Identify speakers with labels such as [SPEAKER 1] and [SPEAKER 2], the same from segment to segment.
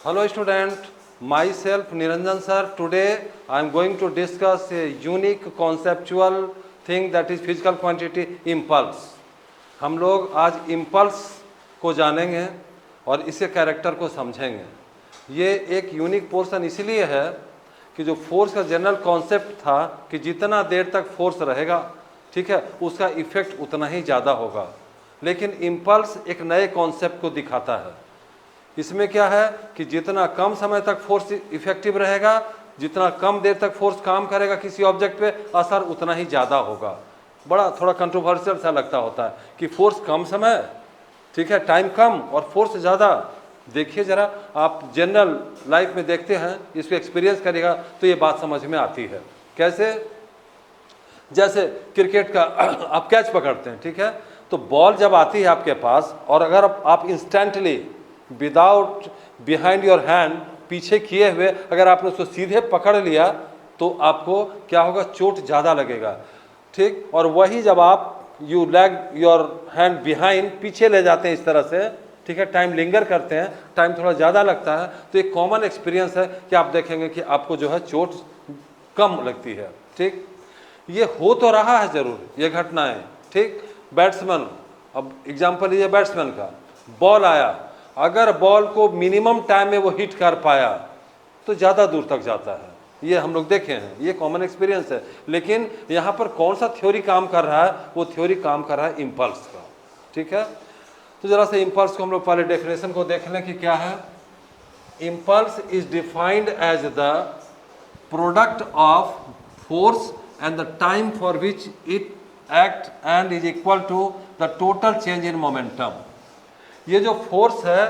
[SPEAKER 1] Hello student, myself Niranjan sir. Today I am going to discuss a unique conceptual thing that is physical quantity impulse. हम लोग आज impulse को जानेंगे और इसके कैरेक्टर को समझेंगे। ये एक यूनिक पोर्शन इसलिए है कि जो फोर्स का जनरल कॉन्सेप्ट था कि जितना देर तक फोर्स रहेगा, ठीक है, उसका इफेक्ट उतना ही ज़्यादा होगा, लेकिन इम्पल्स एक नए कॉन्सेप्ट को दिखाता है। इसमें क्या है कि जितना कम समय तक फोर्स इफेक्टिव रहेगा, जितना कम देर तक फोर्स काम करेगा किसी ऑब्जेक्ट पे, असर उतना ही ज़्यादा होगा। बड़ा थोड़ा कंट्रोवर्शियल सा लगता होता है कि फोर्स कम समय, ठीक है, टाइम कम और फोर्स ज़्यादा। देखिए ज़रा, आप जनरल लाइफ में देखते हैं, इसको एक्सपीरियंस करेगा तो ये बात समझ में आती है। कैसे? जैसे क्रिकेट का आप कैच पकड़ते हैं, ठीक है, तो बॉल जब आती है आपके पास और अगर आप instantly without behind your hand, पीछे किए हुए अगर आपने उसको सीधे पकड़ लिया तो आपको क्या होगा? चोट ज़्यादा लगेगा, ठीक। और वही जब आप you lag your hand behind, पीछे ले जाते हैं इस तरह से, ठीक है, टाइम लिंगर करते हैं, टाइम थोड़ा ज़्यादा लगता है, तो एक कॉमन एक्सपीरियंस है कि आप देखेंगे कि आपको जो है चोट कम लगती है, ठीक। ये हो तो रहा है ज़रूर ये घटनाएं, ठीक। बैट्समैन, अब एग्जाम्पल लीजिए बैट्समैन का, बॉल आया, अगर बॉल को मिनिमम टाइम में वो हिट कर पाया तो ज़्यादा दूर तक जाता है। ये हम लोग देखे हैं, ये कॉमन एक्सपीरियंस है। लेकिन यहाँ पर कौन सा थ्योरी काम कर रहा है? वो थ्योरी काम कर रहा है इम्पल्स का, ठीक है। तो ज़रा से इम्पल्स को हम लोग पहले डेफिनेशन को देख लें कि क्या है। Impulse is defined as the product of force and the time for which it act and is equal to the total change in momentum। ये जो फोर्स है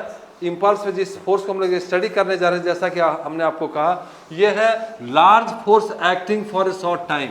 [SPEAKER 1] इम्पल्स में, जिस फोर्स को हम लोग स्टडी करने जा रहे हैं, जैसा कि हमने आपको कहा, ये है large force acting for a short time.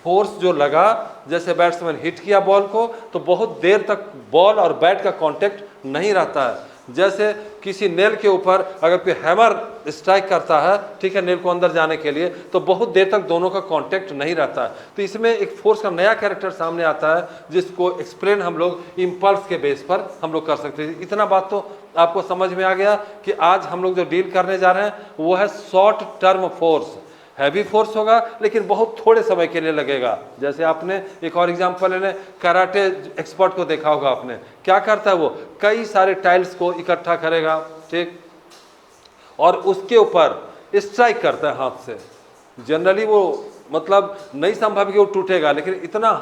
[SPEAKER 1] Force जो लगा, जैसे बैट्समैन हिट किया बॉल को, तो बहुत देर तक बॉल और बैट का कांटेक्ट नहीं रहता है। जैसे किसी नेल के ऊपर अगर कोई हैमर स्ट्राइक करता है, ठीक है, नेल को अंदर जाने के लिए, तो बहुत देर तक दोनों का कांटेक्ट नहीं रहता है। तो इसमें एक फोर्स का नया कैरेक्टर सामने आता है जिसको एक्सप्लेन हम लोग इम्पल्स के बेस पर हम लोग कर सकते हैं। इतना बात तो आपको समझ में आ गया कि आज हम लोग जो डील करने जा रहे हैं वो है short term force. Heavy force होगा लेकिन बहुत थोड़े समय के लिए लगेगा। जैसे आपने एक और एग्जांपल लेने, कराटे एक्सपर्ट को देखा होगा आपने, क्या करता है वो? कई सारे टाइल्स को इकट्ठा करेगा, ठीक, और उसके ऊपर स्ट्राइक करता है हाथ से। जनरली वो मतलब नहीं संभव कि वो टूटेगा, लेकिन इतना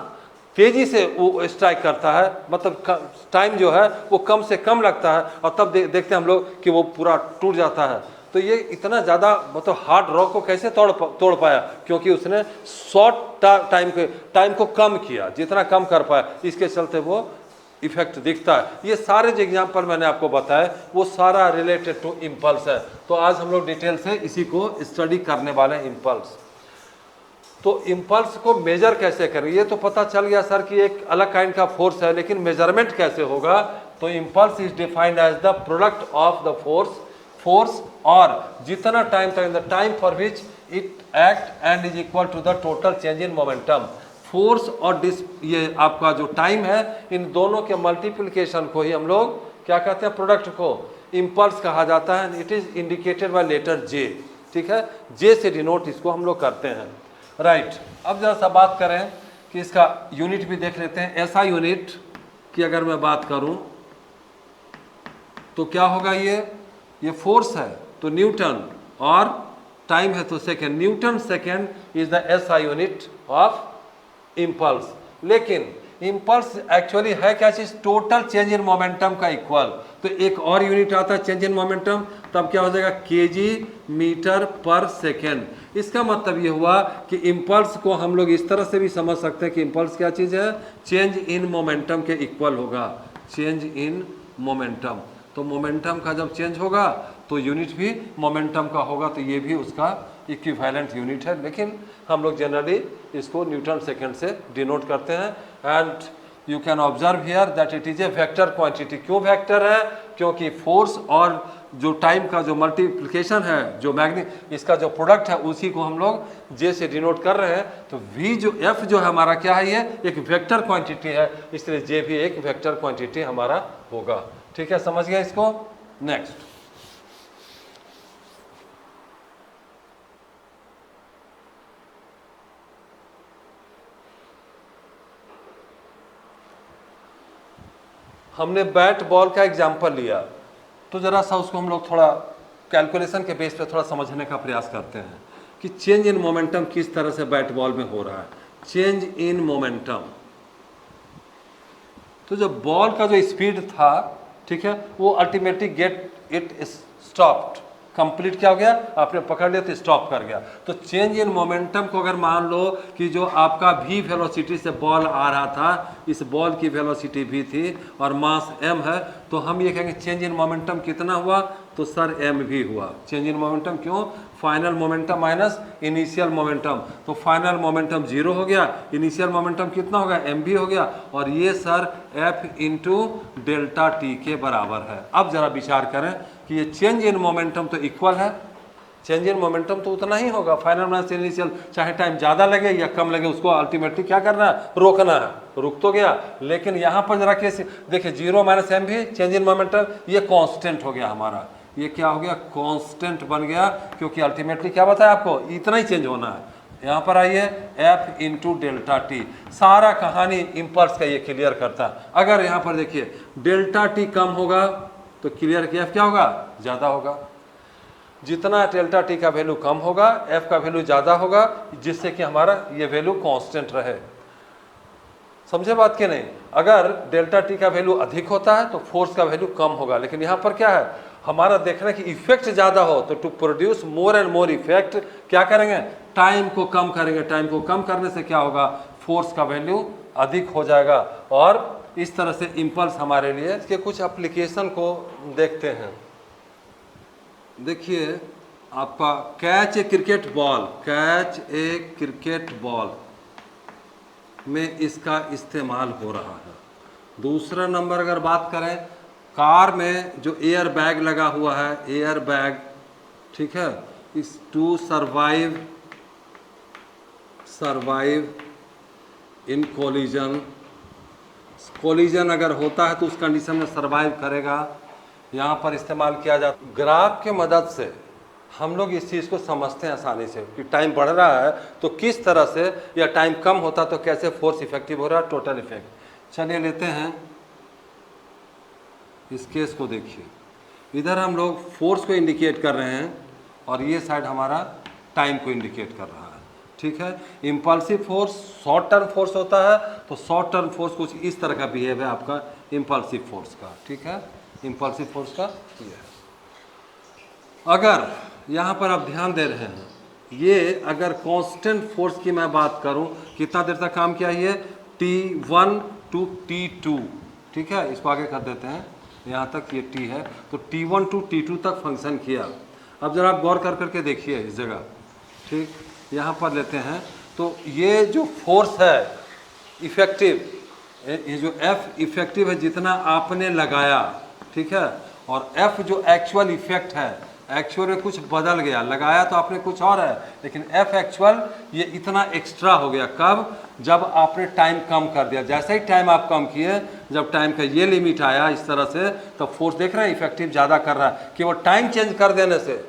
[SPEAKER 1] तेजी से वो स्ट्राइक करता है, मतलब टाइम जो है वो कम से कम लगता है, और तब देखते हैं हम लोग कि वो पूरा टूट जाता है। तो ये इतना ज़्यादा मतलब हार्ड रॉक को कैसे तोड़ पाया? क्योंकि उसने शॉर्ट टाइम को कम किया, जितना कम कर पाया, इसके चलते वो इफेक्ट दिखता है। ये सारे जो एग्जाम्पल मैंने आपको बताया वो सारा रिलेटेड टू इम्पल्स है। तो आज हम लोग डिटेल से इसी को स्टडी करने वाले हैं, इम्पल्स। तो इम्पल्स को मेजर कैसे करें? ये तो पता चल गया सर कि एक अलग काइंड का फोर्स है, लेकिन मेजरमेंट कैसे होगा? तो impulse is defined as the product of the force और जितना टाइम तक, the time for which it act and is equal to the total change in momentum. Force और ये आपका जो टाइम है, इन दोनों के मल्टीप्लिकेशन को ही हम लोग क्या कहते हैं? प्रोडक्ट को इम्पल्स कहा जाता है। It is indicated by letter J, ठीक है, जे से डिनोट इसको हम लोग करते हैं, राइट। अब जरा सा बात करें कि इसका यूनिट भी देख लेते हैं। ऐसा यूनिट की अगर मैं बात करूं तो क्या होगा? ये फोर्स है तो न्यूटन, और टाइम है तो second. Newton second is the SI unit of impulse. लेकिन इम्पल्स एक्चुअली है क्या चीज? टोटल चेंज इन मोमेंटम का इक्वल। तो एक और यूनिट आता है चेंज इन मोमेंटम, तब क्या हो जाएगा? केजी मीटर पर सेकेंड। इसका मतलब ये हुआ कि इम्पल्स को हम लोग इस तरह से भी समझ सकते हैं कि इम्पल्स क्या चीज़ है? चेंज इन मोमेंटम के इक्वल होगा, चेंज इन मोमेंटम। तो मोमेंटम का जब चेंज होगा तो यूनिट भी मोमेंटम का होगा, तो ये भी उसका इक्विवेलेंट यूनिट है। लेकिन हम लोग जनरली इसको न्यूटन सेकेंड से डिनोट करते हैं। And you can observe here that it is a vector quantity. क्यों वेक्टर है? क्योंकि फोर्स और जो टाइम का जो मल्टीप्लिकेशन है, जो इसका जो प्रोडक्ट है, उसी को हम लोग जे से डिनोट कर रहे हैं। तो वी जो एफ जो है हमारा क्या है? ये एक वेक्टर क्वांटिटी है, इसलिए जे भी एक वेक्टर क्वांटिटी हमारा होगा। ठीक है, समझ गया इसको? नेक्स्ट, हमने बैट बॉल का एग्जाम्पल लिया, तो ज़रा सा उसको हम लोग थोड़ा कैलकुलेशन के बेस पे थोड़ा समझने का प्रयास करते हैं कि चेंज इन मोमेंटम किस तरह से बैट बॉल में हो रहा है। चेंज इन मोमेंटम, तो जो बॉल का जो स्पीड था, ठीक है, वो ultimately get it stopped, complete क्या हो गया, आपने पकड़ लिया तो स्टॉप कर गया। तो चेंज इन मोमेंटम को अगर मान लो कि जो आपका v वेलोसिटी से बॉल आ रहा था, इस बॉल की वेलोसिटी v थी और मास m है, तो हम ये कहेंगे चेंज इन मोमेंटम कितना हुआ, तो सर m भी हुआ। चेंज इन मोमेंटम क्यों, final momentum minus initial momentum, तो फाइनल मोमेंटम 0 हो गया, इनिशियल मोमेंटम कितना हो गया, m भी हो गया, और ये sir f into delta T के बराबर है। अब जरा विचार करें कि ये चेंज इन मोमेंटम तो इक्वल है, चेंज इन मोमेंटम तो उतना ही होगा, फाइनल माइनस इनिशियल, चाहे टाइम ज़्यादा लगे या कम लगे, उसको अल्टीमेटली क्या करना है, रोकना है, रुक तो गया। लेकिन यहाँ पर जरा कैसे देखिए, 0 माइनस एम भी चेंज इन मोमेंटम, ये कांस्टेंट हो गया हमारा, ये क्या हो गया, कांस्टेंट बन गया, क्योंकि अल्टीमेटली क्या बताया आपको, इतना ही चेंज होना है। यहाँ पर आइए F इंटू डेल्टा टी, सारा कहानी इम्पल्स का ये क्लियर करता है। अगर यहाँ पर देखिए डेल्टा टी कम होगा तो क्लियर कि F क्या होगा, ज़्यादा होगा। जितना डेल्टा टी का वैल्यू कम होगा, F का वैल्यू ज़्यादा होगा, जिससे कि हमारा ये वैल्यू कांस्टेंट रहे। समझे बात कि नहीं। अगर डेल्टा टी का वैल्यू अधिक होता है तो फोर्स का वैल्यू कम होगा। लेकिन यहाँ पर क्या है, हमारा देखना कि इफेक्ट ज़्यादा हो, तो to produce more and more effect क्या करेंगे, टाइम को कम करेंगे। टाइम को कम करने से क्या होगा, फोर्स का वैल्यू अधिक हो जाएगा। और इस तरह से इम्पल्स हमारे लिए इसके कुछ एप्लीकेशन को देखते हैं। देखिए आपका catch a cricket ball, catch a cricket ball में इसका इस्तेमाल हो रहा है। दूसरा नंबर अगर बात करें, कार में जो एयर बैग लगा हुआ है, एयर बैग, ठीक है, is to survive in collision, collision अगर होता है तो उस कंडीशन में सर्वाइव करेगा। यहाँ पर इस्तेमाल किया जाता, ग्राफ के मदद से हम लोग इस चीज़ को समझते हैं आसानी से कि टाइम बढ़ रहा है तो किस तरह से, या टाइम कम होता तो कैसे फोर्स इफेक्टिव हो रहा है, टोटल इफेक्ट। चलिए लेते हैं इस केस को। देखिए इधर हम लोग फोर्स को इंडिकेट कर रहे हैं और ये साइड हमारा टाइम को इंडिकेट कर रहा है, ठीक है। Impulsive force short term force होता है, तो शॉर्ट टर्म फोर्स कुछ इस तरह का बिहेव है आपका इम्पल्सिव फोर्स का, ठीक है। इम्पल्सिव फोर्स का ये है। अगर यहाँ पर आप ध्यान दे रहे हैं, ये अगर कांस्टेंट फोर्स की मैं बात करूँ, कितना देर तक काम किया, ये T1 टू T2, ठीक है। इसको आगे कर देते हैं, यहाँ तक ये T है, तो T1 टू T2 तक फंक्शन किया। अब जरा आप गौर कर करके देखिए इस जगह, ठीक, यहाँ पर लेते हैं, तो ये जो फोर्स है इफेक्टिव, ये जो F इफेक्टिव है जितना आपने लगाया, ठीक है, और F जो एक्चुअल इफेक्ट है, एक्चुअल में कुछ बदल गया, लगाया तो आपने कुछ और है, लेकिन F एक्चुअल ये इतना एक्स्ट्रा हो गया। कब, जब आपने टाइम कम कर दिया। जैसे ही टाइम आप कम किए, जब टाइम का ये लिमिट आया इस तरह से, तो फोर्स देख रहे हैं इफेक्टिव ज़्यादा कर रहा है। केवल टाइम चेंज कर देने से,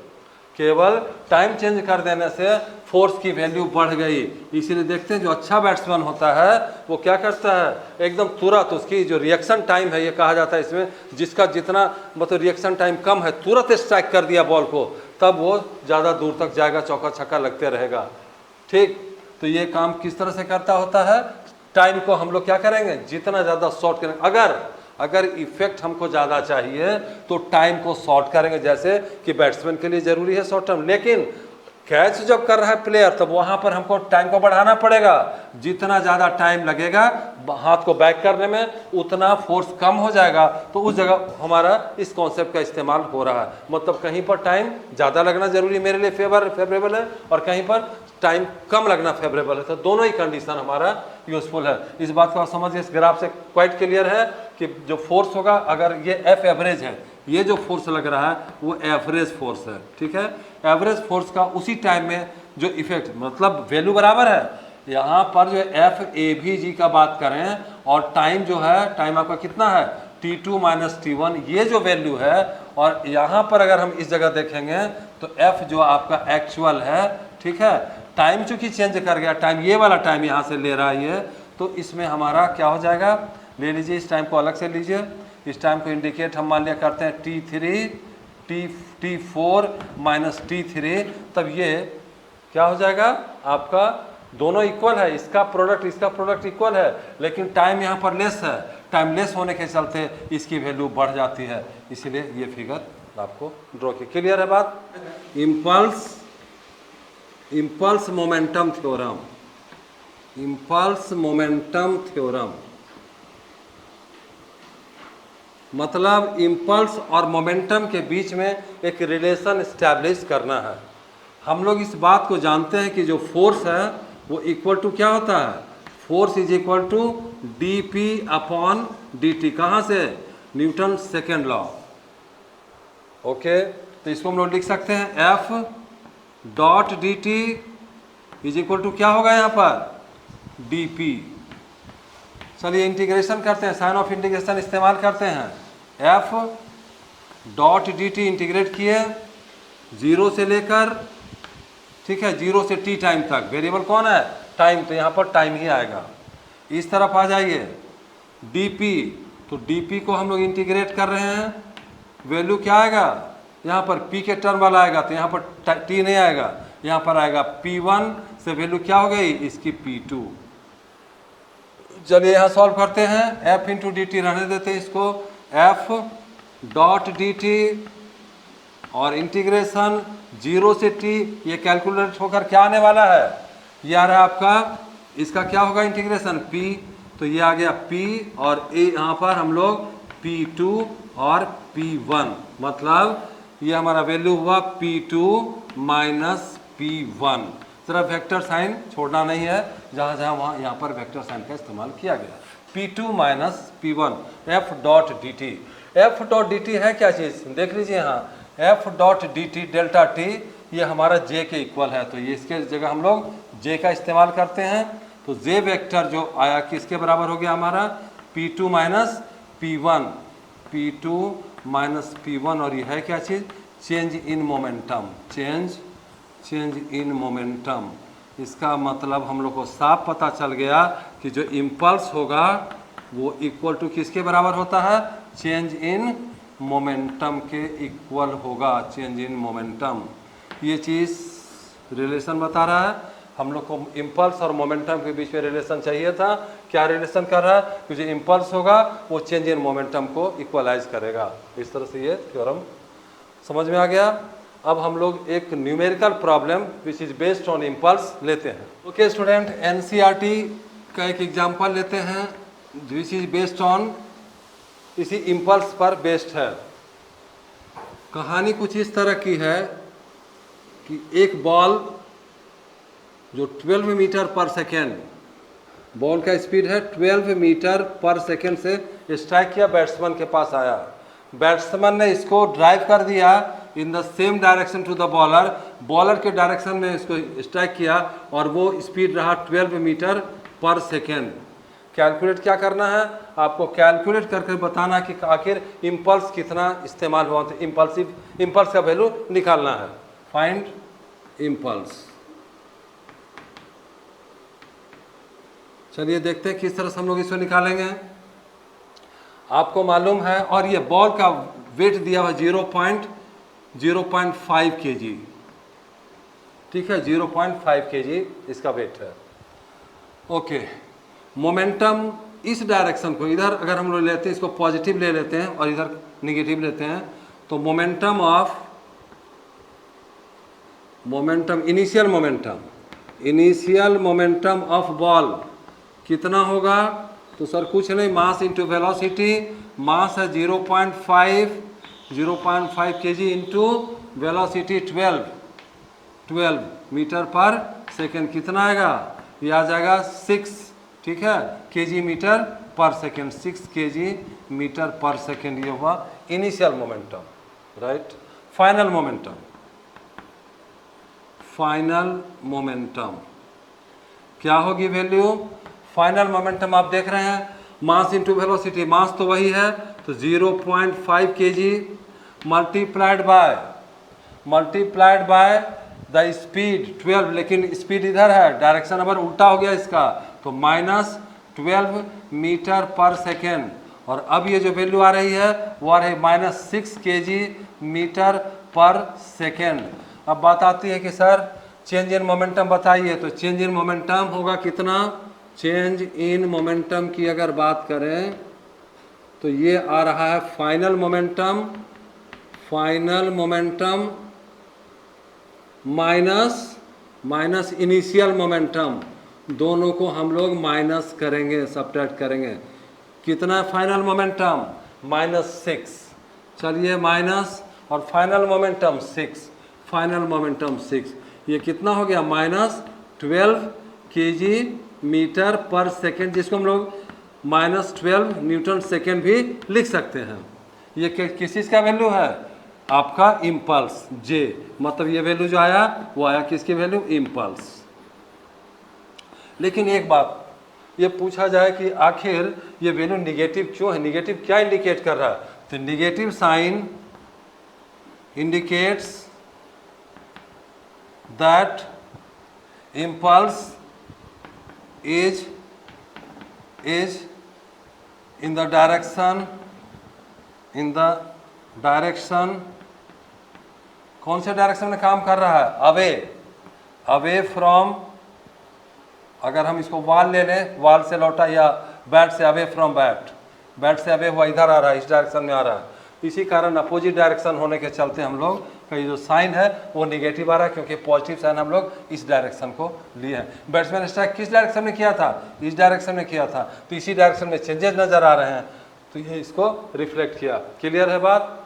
[SPEAKER 1] केवल टाइम चेंज कर देने से फोर्स की वैल्यू बढ़ गई। इसीलिए देखते हैं जो अच्छा बैट्समैन होता है वो क्या करता है, एकदम तुरंत उसकी जो रिएक्शन टाइम है, ये कहा जाता है इसमें, जिसका जितना मतलब रिएक्शन टाइम कम है, तुरंत स्ट्राइक कर दिया बॉल को, तब वो ज़्यादा दूर तक जाएगा, चौका छक्का लगते रहेगा, ठीक। तो ये काम किस तरह से करता होता है, टाइम को हम लोग क्या करेंगे, जितना ज़्यादा शॉर्ट करेंगे। अगर इफेक्ट हमको ज़्यादा चाहिए तो टाइम को शॉर्ट करेंगे, जैसे कि बैट्समैन के लिए ज़रूरी है शॉर्ट टर्म। लेकिन कैच जब कर रहा है प्लेयर, तब वहाँ पर हमको टाइम को बढ़ाना पड़ेगा। जितना ज़्यादा टाइम लगेगा हाथ को बैक करने में, उतना फोर्स कम हो जाएगा। तो उस जगह हमारा इस कॉन्सेप्ट का इस्तेमाल हो रहा है। मतलब कहीं पर टाइम ज़्यादा लगना ज़रूरी मेरे लिए फेवरेबल है, और कहीं पर टाइम कम लगना फेवरेबल है। तो दोनों ही कंडीशन हमारा यूजफुल है। इस बात को आप समझिए, इस ग्राफ से क्वाइट क्लियर है कि जो फोर्स होगा, अगर ये F एवरेज है, ये जो फोर्स लग रहा है वो एवरेज फोर्स है, ठीक है। एवरेज फोर्स का उसी टाइम में जो इफेक्ट, मतलब वैल्यू बराबर है। यहाँ पर जो FAVG का बात करें, और टाइम जो है, टाइम आपका कितना है, T2 माइनस T1, ये जो वैल्यू है। और यहाँ पर अगर हम इस जगह देखेंगे तो F जो आपका एक्चुअल है, ठीक है, टाइम चूँकि चेंज कर गया, टाइम ये वाला टाइम यहाँ से ले रहा है ये, तो इसमें हमारा क्या हो जाएगा, ले लीजिए, इस टाइम को अलग से लीजिए, इस टाइम को इंडिकेट हम मान लिया करते हैं T4 माइनस T3, तब ये क्या हो जाएगा आपका, दोनों इक्वल है, इसका प्रोडक्ट इक्वल है, लेकिन टाइम यहाँ पर लेस है, टाइम लेस होने के चलते इसकी वैल्यू बढ़ जाती है, इसीलिए ये फिगर आपको ड्रॉ की। क्लियर है बात? इम्पल्स मोमेंटम थ्योरम मतलब इम्पल्स और मोमेंटम के बीच में एक रिलेशन एस्टैब्लिश करना है। हम लोग इस बात को जानते हैं कि जो फोर्स है वो इक्वल टू क्या होता है, force is equal to dP upon dt। कहाँ से? Newton second law. ओके, तो इसको हम लोग लिख सकते हैं F dot dt is equal to क्या होगा यहाँ पर, dP। चलिए इंटीग्रेशन करते हैं, साइन ऑफ इंटीग्रेशन इस्तेमाल करते हैं। F डॉट dt इंटीग्रेट किए 0 से लेकर, ठीक है, 0 से t टाइम तक, वेरिएबल कौन है, टाइम, तो यहाँ पर टाइम ही आएगा। इस तरफ आ जाइए dP, तो dP को हम लोग इंटीग्रेट कर रहे हैं, वैल्यू क्या आएगा, यहाँ पर p के टर्म वाला आएगा, तो यहाँ पर t नहीं आएगा, यहाँ पर आएगा P1 से वैल्यू क्या हो गई इसकी P2। चलिए यहाँ सॉल्व करते हैं, F इंटू डी टी रहने देते हैं इसको, F डॉट डी टी और इंटीग्रेशन 0 से t, ये कैलकुलेट होकर क्या आने वाला है, ये आ रहा है आपका, इसका क्या होगा इंटीग्रेशन p, तो ये आ गया p और यहाँ पर हम लोग P2 और P1, मतलब ये हमारा वैल्यू हुआ P2 माइनस P1। सिर्फ वेक्टर साइन छोड़ना नहीं है, जहाँ जहाँ वहाँ यहाँ पर वेक्टर साइन का इस्तेमाल किया गया। P2 minus P1 F dot D T. F dot D T है क्या चीज़, देख लीजिए यहाँ, F dot D T delta T ये हमारा J के इक्वल है, तो ये इसके जगह हम लोग J का इस्तेमाल करते हैं, तो J वेक्टर जो आया किसके बराबर हो गया हमारा, P2 minus P1, P2 minus P1, और ये है क्या चीज़, change in momentum, change in momentum. इसका मतलब हम लोग को साफ पता चल गया कि जो इम्पल्स होगा वो इक्वल टू किसके बराबर होता है, चेंज इन मोमेंटम के इक्वल होगा, चेंज इन मोमेंटम। ये चीज़ रिलेशन बता रहा है, हम लोग को इम्पल्स और मोमेंटम के बीच में रिलेशन चाहिए था, क्या रिलेशन कर रहा है कि जो इम्पल्स होगा वो चेंज इन मोमेंटम को इक्वलाइज करेगा। इस तरह से ये थ्योरम समझ में आ गया। अब हम लोग एक numerical problem which is based on impulse लेते हैं। ओके स्टूडेंट, एनसीईआरटी का एक एग्जांपल लेते हैं विच इज बेस्ड ऑन, इसी इम्पल्स पर बेस्ड है। कहानी कुछ इस तरह की है कि एक बॉल जो 12 मीटर पर सेकेंड, बॉल का स्पीड है 12 मीटर पर सेकेंड से स्ट्राइक किया, बैट्समैन के पास आया, बैट्समैन ने इसको ड्राइव कर दिया in the same direction to the bowler, bowler के डायरेक्शन में इसको स्ट्राइक किया और वो स्पीड रहा 12 मीटर पर सेकेंड। कैलकुलेट क्या करना है आपको, कैलकुलेट करके बताना कि आखिर इम्पल्स कितना इस्तेमाल हुआ, तो इम्पल्स का वैल्यू निकालना है। Find impulse. चलिए देखते हैं किस तरह से हम लोग इसको निकालेंगे। आपको मालूम है, और ये बॉल का वेट दिया हुआ 0.5 kg, ठीक है, 0.5 kg इसका वेट है। ओके, मोमेंटम इस डायरेक्शन को इधर अगर हम लोग लेते हैं, इसको पॉजिटिव ले लेते हैं और इधर निगेटिव लेते हैं, तो इनिशियल मोमेंटम ऑफ बॉल कितना होगा, तो सर कुछ नहीं, मास इंटू वेलोसिटी, मास है 0.5 kg इंटू वेलोसिटी 12 मीटर पर सेकेंड, कितना आएगा, ये आ जाएगा 6, ठीक है, kg मीटर पर सेकेंड, 6 kg मीटर पर सेकेंड। ये हुआ initial momentum, right. Final momentum क्या होगी वैल्यू, फाइनल मोमेंटम आप देख रहे हैं, मास इंटू वेलोसिटी, मास तो वही है, तो 0.5 kg multiplied by the speed 12, लेकिन स्पीड इधर है, डायरेक्शन नंबर उल्टा हो गया इसका, तो -12 मीटर पर सेकेंड, और अब ये जो वैल्यू आ रही है वो आ रही है -6 kg/s। अब बात आती है कि सर चेंज इन मोमेंटम बताइए, तो चेंज इन मोमेंटम होगा कितना? चेंज इन मोमेंटम की अगर बात करें तो ये आ रहा है final momentum minus initial momentum, दोनों को हम लोग माइनस करेंगे, सब्ट्रैक्ट करेंगे। कितना है फाइनल मोमेंटम? -6। चलिए माइनस और फाइनल मोमेंटम 6, ये कितना हो गया? -12 kg/s, जिसको हम लोग -12 न्यूटन सेकेंड भी लिख सकते हैं। ये किस चीज़ का वैल्यू है? आपका इम्पल्स जे, मतलब ये वैल्यू जो आया वो आया किसकी वैल्यू? इम्पल्स। लेकिन एक बात ये पूछा जाए कि आखिर ये वैल्यू निगेटिव क्यों है? निगेटिव क्या इंडिकेट कर रहा है? तो negative sign indicates that impulse is in the direction कौन से डायरेक्शन में काम कर रहा है? अवे फ्रॉम, अगर हम इसको वाल ले लें, वाल से लौटा, या बैट से अवे फ्रॉम बैट से अवे हुआ इधर आ रहा है, इस डायरेक्शन में आ रहा है। इसी कारण अपोजिट डायरेक्शन होने के चलते हम लोग का ये जो साइन है वो नेगेटिव आ रहा है, क्योंकि पॉजिटिव साइन हम लोग इस डायरेक्शन को लिए हैं। बैट्समैन स्ट्राइक किस डायरेक्शन में किया था? इस डायरेक्शन में किया था, तो इसी डायरेक्शन में चेंजेस नजर आ रहे हैं, तो ये इसको रिफ्लेक्ट किया। क्लियर है बात?